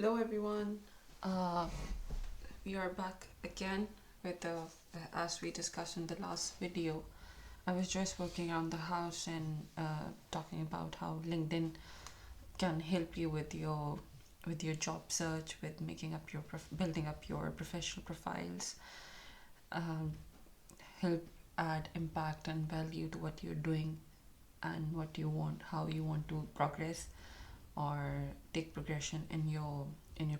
Hello everyone. Uh, we are back again with as we discussed in the last video. I was just working around the house and talking about how LinkedIn can help you with your job search, with making up your building up your professional profiles, um, help add impact and value to what you're doing and what you want, how you want to progress or take progression in your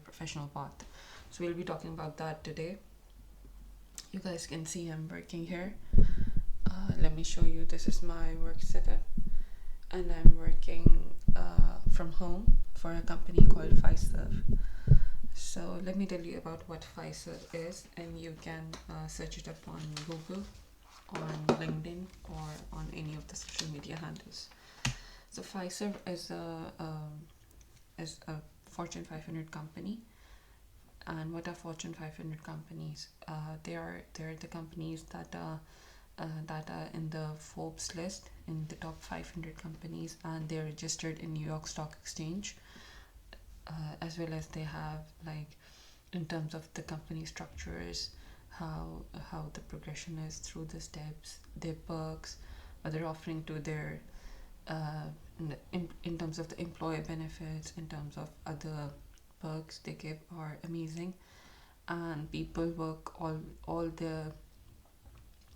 professional path. So we'll be talking about that today. You guys can see I'm working here. Let me show you. This is my work setup, and I'm working from home for a company called Fiserv. So let me tell you about what Fiserv is, and you can search it up on Google, on LinkedIn, or on any of the social media handles. So Fiserv is a Fortune 500 company. And what are Fortune 500 companies? They're the companies that are in the Forbes list in the top 500 companies, and they're registered in New York Stock Exchange. As well as they have, like, in terms of the company structures, how the progression is through the steps, their perks, what they're offering to their uh, in terms of the employer benefits, in terms of other perks they give are amazing. And people work all their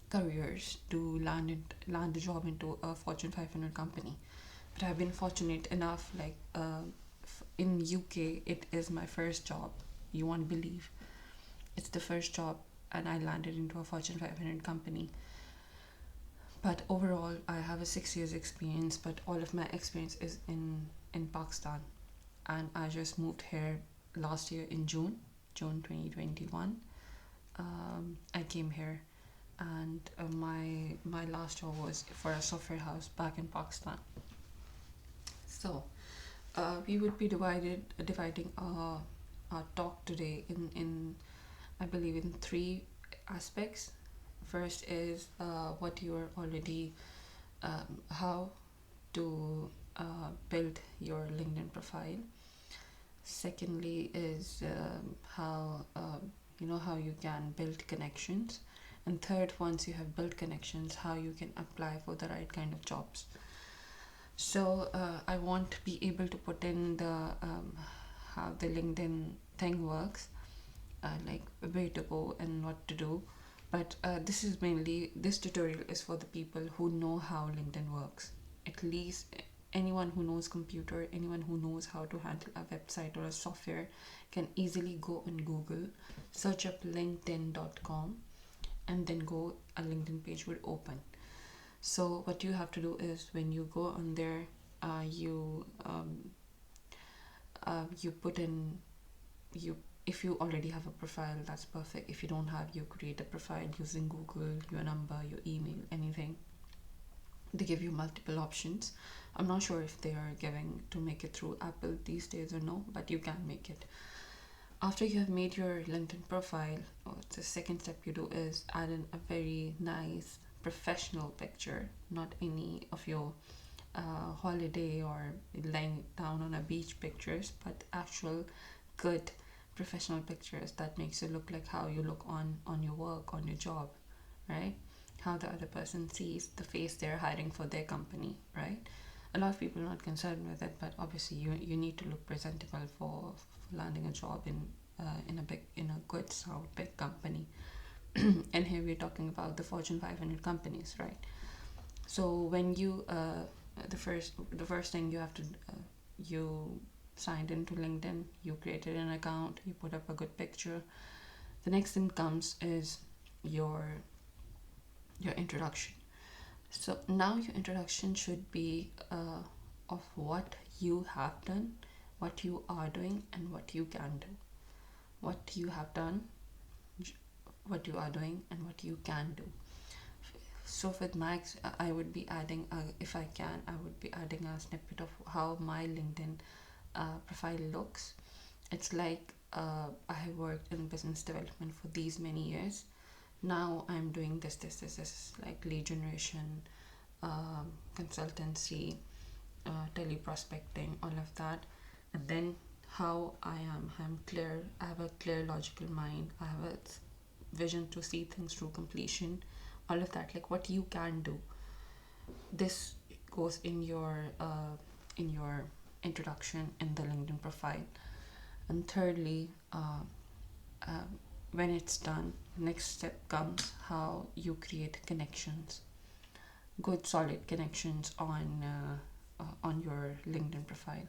careers to land a job into a Fortune 500 company. But I've been fortunate enough, like, in UK it is my first job. You won't believe, it's the first job, and I landed into a Fortune 500 company. But overall I have a 6 years experience, but all of my experience is in Pakistan. And I just moved here last year in June 2021. I came here, and my last job was for a software house back in Pakistan. So we would be dividing our talk today in I believe in three aspects. First is what you are already how to build your LinkedIn profile. Secondly is how how you can build connections. And third, once you have built connections, how you can apply for the right kind of jobs. So I won't be able to put in the how the LinkedIn thing works, like where to go and what to do. But this tutorial is for the people who know how LinkedIn works. At least anyone who knows computer, anyone who knows how to handle a website or a software can easily go on Google, search up linkedin.com, and then go a LinkedIn page will open. So what you have to do is when you go on there, you put in you if you already have a profile, that's perfect. If you don't have, you create a profile using Google, your number, your email, anything. They give you multiple options. I'm not sure if they are giving to make it through Apple these days or no, but you can make it. After you have made your LinkedIn profile, the second step you do is add in a very nice professional picture, not any of your holiday or laying down on a beach pictures, but actual good professional pictures that makes you look like how you look on your work, on your job, right? How the other person sees the face they're hiring for their company, right? A lot of people are not concerned with it, but obviously you need to look presentable for landing a job in a good sound big company. And here we're talking about the Fortune 500 companies, right? So when you the first thing you have to you signed into LinkedIn, you created an account, you put up a good picture. The next thing comes is your introduction. So now your introduction should be of what you have done, what you are doing, and what you can do. What you have done, what you are doing, and what you can do. So with Max, I would be adding, if I can, I would be adding a snippet of how my LinkedIn profile looks. It's like I have worked in business development for these many years. Now I'm doing this, like lead generation, consultancy, teleprospecting, all of that. And then how I am. I'm clear. I have a clear logical mind. I have a vision to see things through completion. All of that, like what you can do. This goes in your introduction in the LinkedIn profile. And thirdly, when it's done, next step comes how you create connections, good solid connections on your LinkedIn profile.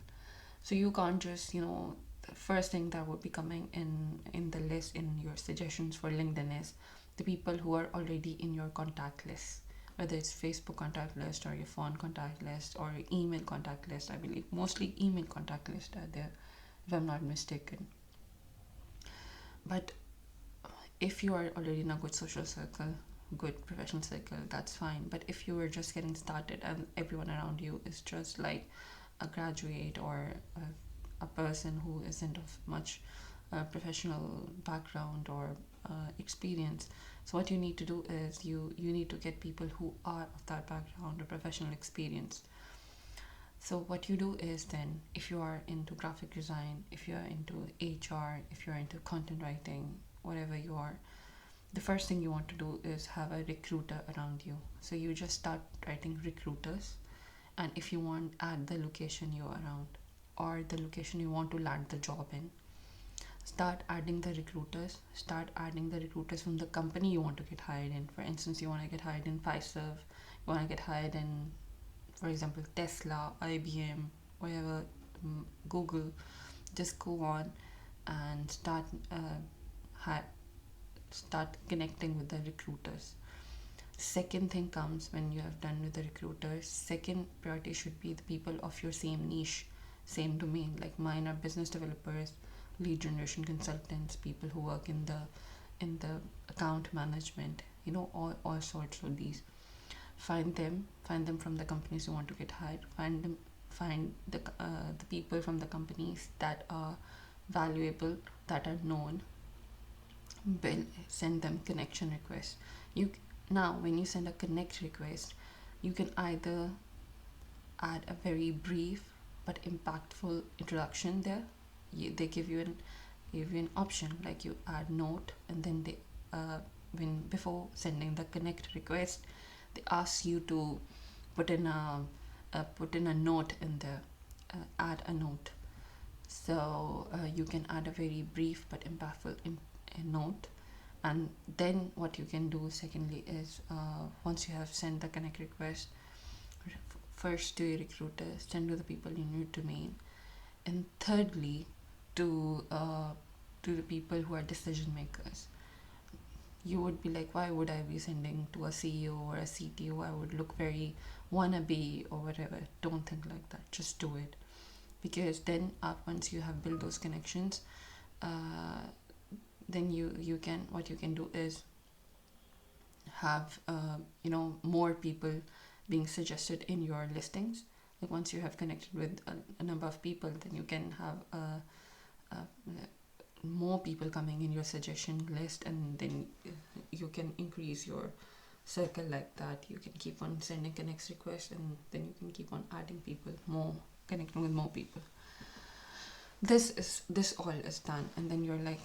So you can't just, the first thing that would be coming in the list in your suggestions for LinkedIn is the people who are already in your contact list, whether it's Facebook contact list or your phone contact list or your email contact list. I believe mostly email contact list are there, if I'm not mistaken. But if you are already in a good social circle, good professional circle, that's fine. But if you were just getting started and everyone around you is just like a graduate or a person who isn't of much professional background or experience, so what you need to do is you need to get people who are of that background or professional experience. So what you do is, then if you are into graphic design, if you are into HR, if you're into content writing, whatever you are, the first thing you want to do is have a recruiter around you. So you just start writing recruiters, and if you want, add the location you're around or the location you want to land the job in. Start adding the recruiters. Start adding the recruiters from the company you want to get hired in. For instance, you want to get hired in Fiserv, you want to get hired in, for example, Tesla, IBM, whatever, Google. Just go on and start connecting with the recruiters. Second thing comes when you have done with the recruiters. Second priority should be the people of your same niche, same domain. Like mine are business developers, lead generation consultants, people who work in the account management. All sorts of these. Find them from the companies you want to get hired. Find the people from the companies that are valuable, that are known. Send them connection requests. You Now when you send a connect request, you can either add a very brief but impactful introduction there. They give you an option, like you add note, and then they when before sending the connect request, they ask you to put in a note in there. Add a note. So you can add a very brief but impactful note. And then what you can do secondly is, once you have sent the connect request, first to your recruiters, then to the people in your domain, and thirdly to the people who are decision makers. You would be like, why would I be sending to a CEO or a CTO? I would look very wannabe or whatever. Don't think like that. Just do it, because then once you have built those connections, uh, then you can what you can do is have more people being suggested in your listings. Like once you have connected with a number of people, then you can have more people coming in your suggestion list, and then you can increase your circle like that. You can keep on sending connect requests, and then you can keep on adding people, more connecting with more people. This all is done, and then you're like,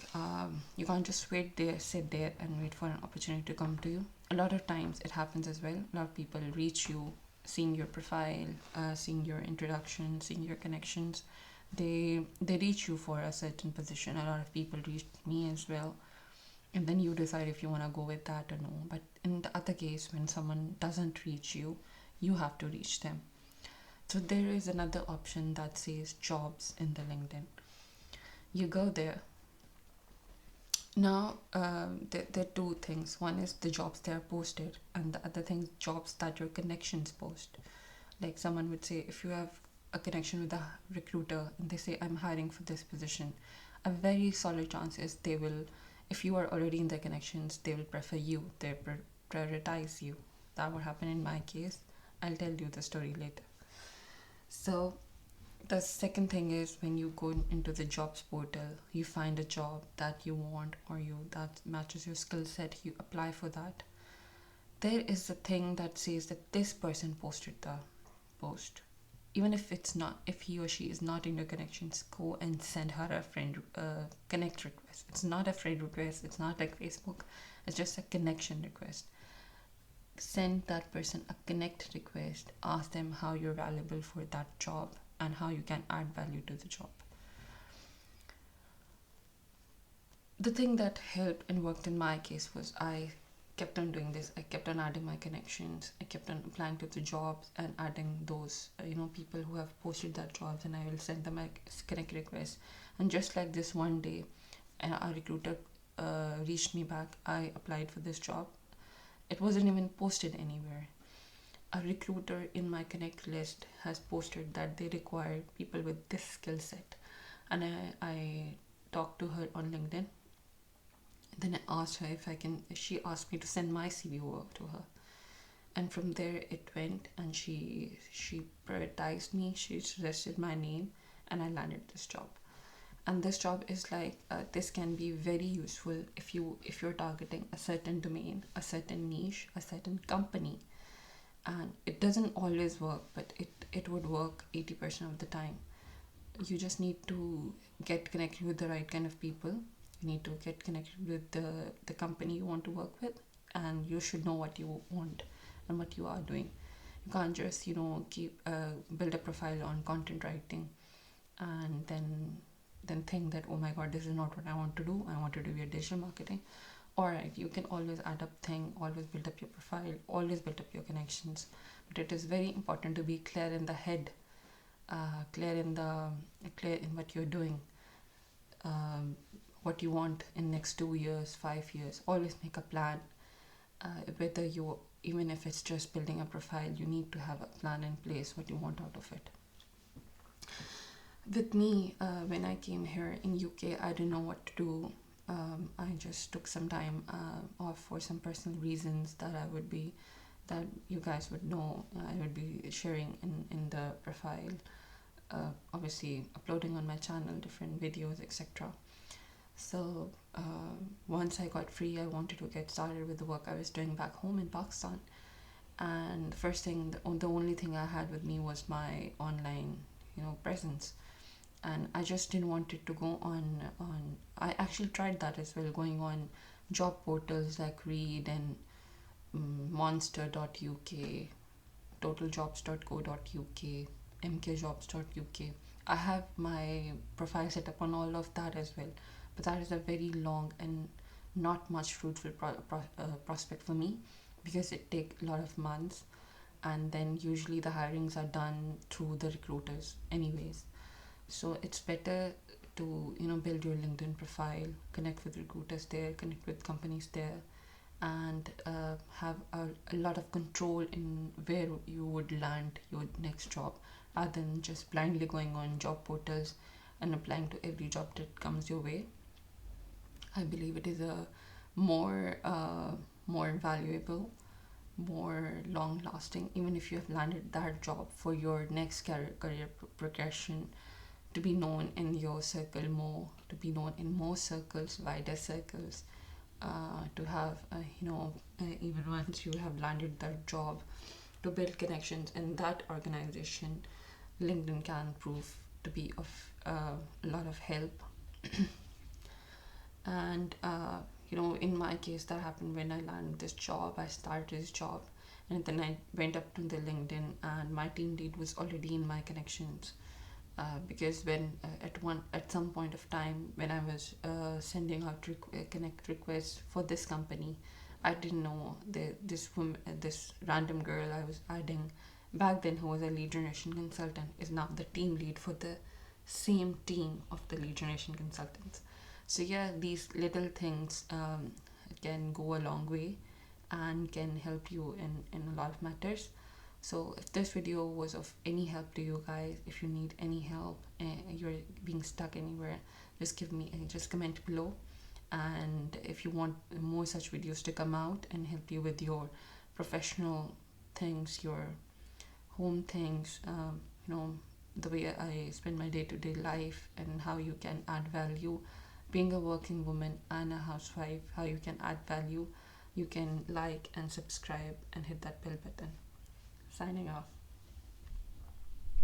you can't just sit there and wait for an opportunity to come to you. A lot of times it happens as well. A lot of people reach you, seeing your profile, seeing your introduction, seeing your connections. They reach you for a certain position. A lot of people reached me as well, and then you decide if you want to go with that or no. But in the other case, when someone doesn't reach you, you have to reach them. So there is another option that says jobs in the LinkedIn. You go there. Now, there are two things. One is the jobs that are posted, and the other thing, jobs that your connections post. Like someone would say, if you have a connection with a recruiter and they say, I'm hiring for this position, a very solid chance is they will, if you are already in their connections, they will prefer you, they prioritize you. That would happen in my case. I'll tell you the story later. So the second thing is, when you go into the jobs portal, you find a job that you want, or that matches your skill set, you apply for that. There is a thing that says that this person posted the post. even if it's not, if he or she is not in your connections, go and send her a friend connect request. It's not a friend request, it's not like Facebook, it's just a connection request. Send that person a connect request, ask them how you're valuable for that job and how you can add value to the job. The thing that helped and worked in my case was I kept on doing this. I kept on adding my connections. I kept on applying to the jobs and adding those, people who have posted that jobs, and I will send them a connect request. And just like this one day, a recruiter reached me back. I applied for this job. It wasn't even posted anywhere. A recruiter in my connect list has posted that they require people with this skill set, and I talked to her on LinkedIn. Then I asked her if I can. She asked me to send my CV over to her, and from there it went. And she prioritized me. She suggested my name, and I landed this job. And this job is like this can be very useful if you're targeting a certain domain, a certain niche, a certain company. And it doesn't always work, but it would work 80% of the time. You just need to get connected with the right kind of people. You need to get connected with the company you want to work with, and you should know what you want and what you are doing. You can't just keep build a profile on content writing and then think that, oh my god, this is not what I want to do. I want to do your digital marketing. Alright, you can always add up thing, always build up your profile, always build up your connections, but it is very important to be clear in the head, clear in what you're doing, what you want in next 2 years, 5 years. Always make a plan. Whether you, even if it's just building a profile, you need to have a plan in place what you want out of it. With me, when I came here in UK, I didn't know what to do. I just took some time off for some personal reasons that you guys would know. I would be sharing in the profile, obviously uploading on my channel different videos, etc. So once I got free, I wanted to get started with the work I was doing back home in Pakistan. And the first thing, the only thing I had with me was my online, presence. And I just didn't want it to go on. I actually tried that as well, going on job portals like Reed and Monster.uk, TotalJobs.co.uk, MKJobs.uk. I have my profile set up on all of that as well, but that is a very long and not much fruitful prospect for me, because it takes a lot of months, and then usually the hirings are done through the recruiters anyways. So it's better to build your LinkedIn profile, connect with recruiters there, connect with companies there, and have a lot of control in where you would land your next job, rather than just blindly going on job portals and applying to every job that comes your way. I believe it is a more valuable, more long lasting, even if you have landed that job, for your next career progression, to be known in your circle more, to be known in more circles, wider circles, to have, even once you have landed that job, to build connections in that organization. LinkedIn can prove to be of a lot of help. And in my case, that happened when I landed this job. I started this job, and then I went up to the LinkedIn, and my team lead was already in my connections. Because when at some point of time when I was sending out connect requests for this company, I didn't know this random girl I was adding back then, who was a lead generation consultant, is now the team lead for the same team of the lead generation consultants. So yeah, these little things can go a long way and can help you in a lot of matters. So if this video was of any help to you guys, if you need any help and you're being stuck anywhere, just comment below. And if you want more such videos to come out and help you with your professional things, your home things, the way I spend my day-to-day life, and how you can add value being a working woman and a housewife, how you can add value, you can like and subscribe and hit that bell button. Signing off.